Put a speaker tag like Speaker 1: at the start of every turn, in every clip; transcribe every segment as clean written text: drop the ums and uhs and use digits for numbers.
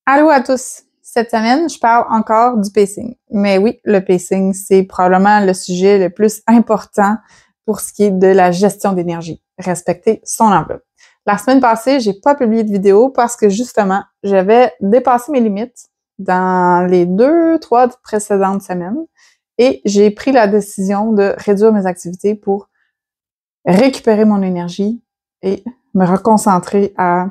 Speaker 1: Allô à tous! Cette semaine, je parle encore du pacing. Mais oui, le pacing, c'est probablement le sujet le plus important pour ce qui est de la gestion d'énergie. Respecter son enveloppe. La semaine passée, j'ai pas publié de vidéo parce que justement, j'avais dépassé mes limites dans les 2, 3 précédentes semaines et j'ai pris la décision de réduire mes activités pour récupérer mon énergie et me reconcentrer à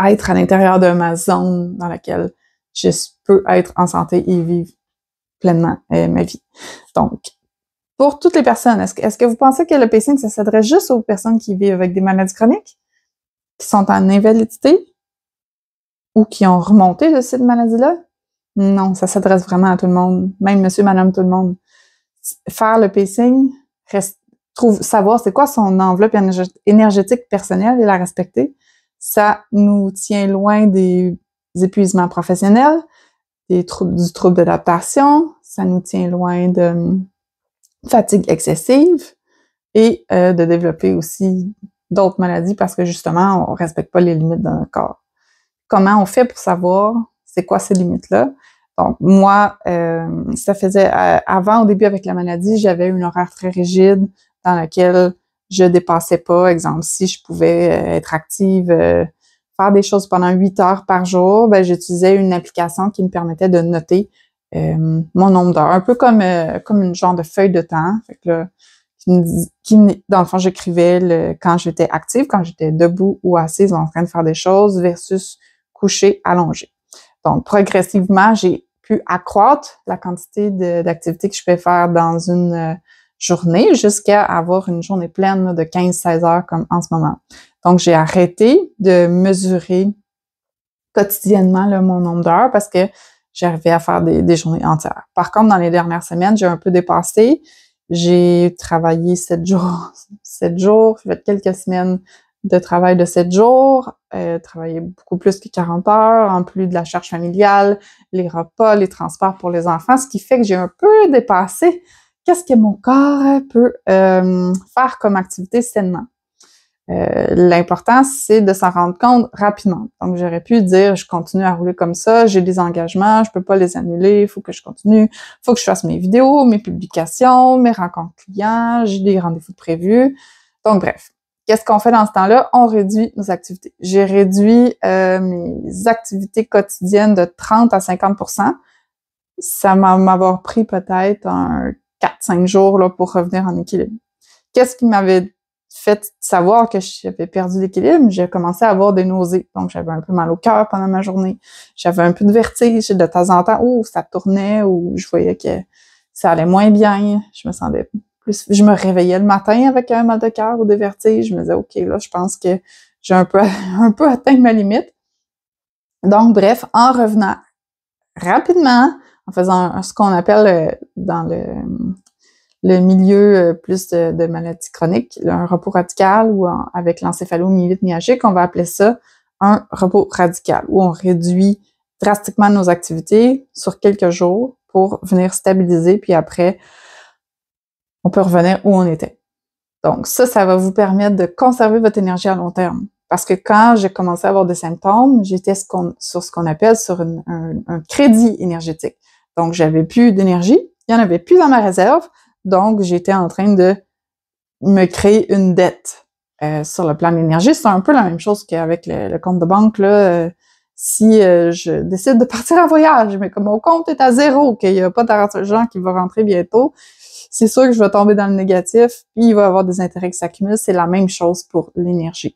Speaker 1: être à l'intérieur de ma zone dans laquelle je peux être en santé et vivre pleinement ma vie. Donc, pour toutes les personnes, est-ce que vous pensez que le pacing, ça s'adresse juste aux personnes qui vivent avec des maladies chroniques, qui sont en invalidité ou qui ont remonté de cette maladie-là? Non, ça s'adresse vraiment à tout le monde, même monsieur, madame, tout le monde. Faire le pacing, savoir c'est quoi son enveloppe énergétique personnelle et la respecter, ça nous tient loin des épuisements professionnels, du trouble d'adaptation, ça nous tient loin de fatigue excessive et de développer aussi d'autres maladies parce que justement, on respecte pas les limites de notre corps. Comment on fait pour savoir c'est quoi ces limites-là? Donc, moi, ça faisait avant, au début avec la maladie, j'avais une horaire très rigide dans laquelle je dépassais pas. Exemple, si je pouvais être active, faire des choses pendant 8 heures par jour, ben j'utilisais une application qui me permettait de noter mon nombre d'heures, un peu comme une genre de feuille de temps. Fait que là, dans le fond, j'écrivais quand j'étais active, quand j'étais debout ou assise en train de faire des choses versus couché, allongé. Donc, progressivement, j'ai pu accroître la quantité d'activités que je peux faire dans une journée jusqu'à avoir une journée pleine là, de 15-16 heures comme en ce moment. Donc, j'ai arrêté de mesurer quotidiennement là, mon nombre d'heures parce que j'arrivais à faire des journées entières. Par contre, dans les dernières semaines, j'ai un peu dépassé. J'ai travaillé 7 jours. 7 jours, j'ai fait quelques semaines de travail de 7 jours, travailler beaucoup plus que 40 heures, en plus de la charge familiale, les repas, les transports pour les enfants, ce qui fait que j'ai un peu dépassé qu'est-ce que mon corps peut faire comme activité sainement. L'important, c'est de s'en rendre compte rapidement. Donc, j'aurais pu dire, je continue à rouler comme ça, j'ai des engagements, je peux pas les annuler, il faut que je continue, il faut que je fasse mes vidéos, mes publications, mes rencontres clients, j'ai des rendez-vous prévus. Donc, bref. Qu'est-ce qu'on fait dans ce temps-là? On réduit nos activités. J'ai réduit mes activités quotidiennes de 30 à 50%. Ça m'avoir pris peut-être un 4-5 jours là, pour revenir en équilibre. Qu'est-ce qui m'avait fait savoir que j'avais perdu l'équilibre? J'ai commencé à avoir des nausées. Donc, j'avais un peu mal au cœur pendant ma journée. J'avais un peu de vertige de temps en temps. Oh, ça tournait ou je voyais que ça allait moins bien. Je me sentais plus... Je me réveillais le matin avec un mal de cœur ou des vertiges. Je me disais, OK, là, je pense que j'ai un peu atteint ma limite. Donc, bref, en revenant rapidement, en faisant ce qu'on appelle dans le milieu plus de maladies chroniques, un repos radical ou avec l'encéphalomyélite myalgique, on va appeler ça un repos radical, où on réduit drastiquement nos activités sur quelques jours pour venir stabiliser, puis après, on peut revenir où on était. Donc ça va vous permettre de conserver votre énergie à long terme. Parce que quand j'ai commencé à avoir des symptômes, j'étais sur ce qu'on appelle sur un crédit énergétique. Donc, j'avais plus d'énergie, il y en avait plus dans ma réserve, donc j'étais en train de me créer une dette sur le plan de l'énergie. C'est un peu la même chose qu'avec le compte de banque, là. Si je décide de partir en voyage, mais que mon compte est à zéro, qu'il n'y a pas d'argent qui va rentrer bientôt, c'est sûr que je vais tomber dans le négatif, puis il va y avoir des intérêts qui s'accumulent. C'est la même chose pour l'énergie.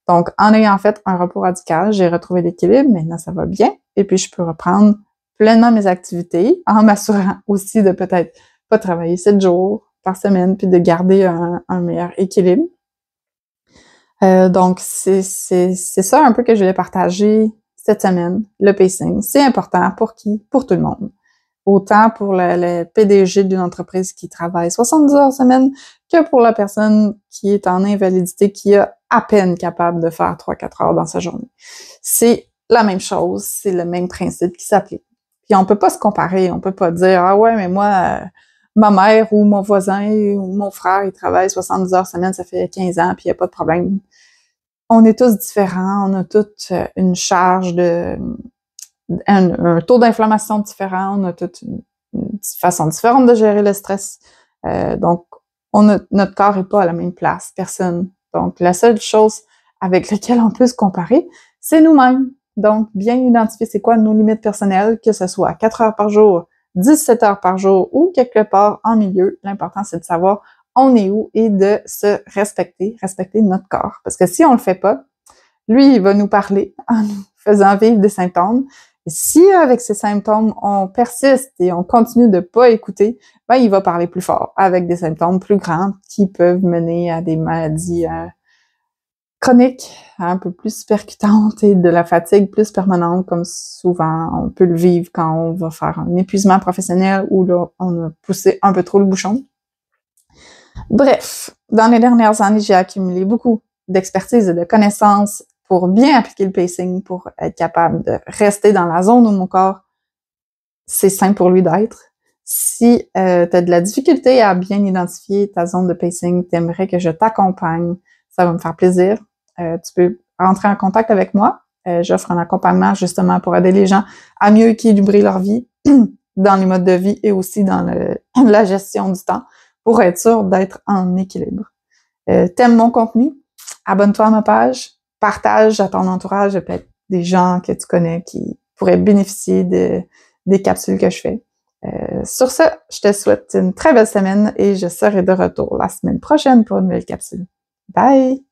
Speaker 1: Donc, en ayant fait un repos radical, j'ai retrouvé l'équilibre. Maintenant, ça va bien. Et puis, je peux reprendre pleinement mes activités en m'assurant aussi de peut-être pas travailler 7 jours par semaine, puis de garder un meilleur équilibre. Donc, c'est ça un peu que je voulais partager cette semaine, le pacing. C'est important pour qui? Pour tout le monde. Autant pour le PDG d'une entreprise qui travaille 70 heures semaine que pour la personne qui est en invalidité, qui est à peine capable de faire 3-4 heures dans sa journée. C'est la même chose, c'est le même principe qui s'applique. Puis on peut pas se comparer, on peut pas dire « Ah ouais, mais moi, ma mère ou mon voisin ou mon frère, il travaille 70 heures semaine, ça fait 15 ans, puis il n'y a pas de problème. » On est tous différents, on a toute une charge de un taux d'inflammation différent, on a toute une façon différente de gérer le stress. Donc, notre corps n'est pas à la même place, personne. Donc, la seule chose avec laquelle on peut se comparer, c'est nous-mêmes. Donc, bien identifier c'est quoi nos limites personnelles, que ce soit 4 heures par jour, 17 heures par jour ou quelque part en milieu. L'important, c'est de savoir on est où et de se respecter notre corps. Parce que si on le fait pas, lui, il va nous parler en nous faisant vivre des symptômes. Et si avec ces symptômes, on persiste et on continue de pas écouter, ben, il va parler plus fort avec des symptômes plus grands qui peuvent mener à des maladies chroniques un peu plus percutantes et de la fatigue plus permanente, comme souvent on peut le vivre quand on va faire un épuisement professionnel ou là, on a poussé un peu trop le bouchon. Bref, dans les dernières années, j'ai accumulé beaucoup d'expertise et de connaissances pour bien appliquer le pacing, pour être capable de rester dans la zone où mon corps, c'est sain pour lui d'être. Si tu as de la difficulté à bien identifier ta zone de pacing, tu aimerais que je t'accompagne, ça va me faire plaisir. Tu peux rentrer en contact avec moi. J'offre un accompagnement justement pour aider les gens à mieux équilibrer leur vie dans les modes de vie et aussi dans la gestion du temps pour être sûr d'être en équilibre. T'aimes mon contenu? Abonne-toi à ma page. Partage à ton entourage peut-être des gens que tu connais qui pourraient bénéficier des capsules que je fais. Sur ce, je te souhaite une très belle semaine et je serai de retour la semaine prochaine pour une nouvelle capsule. Bye!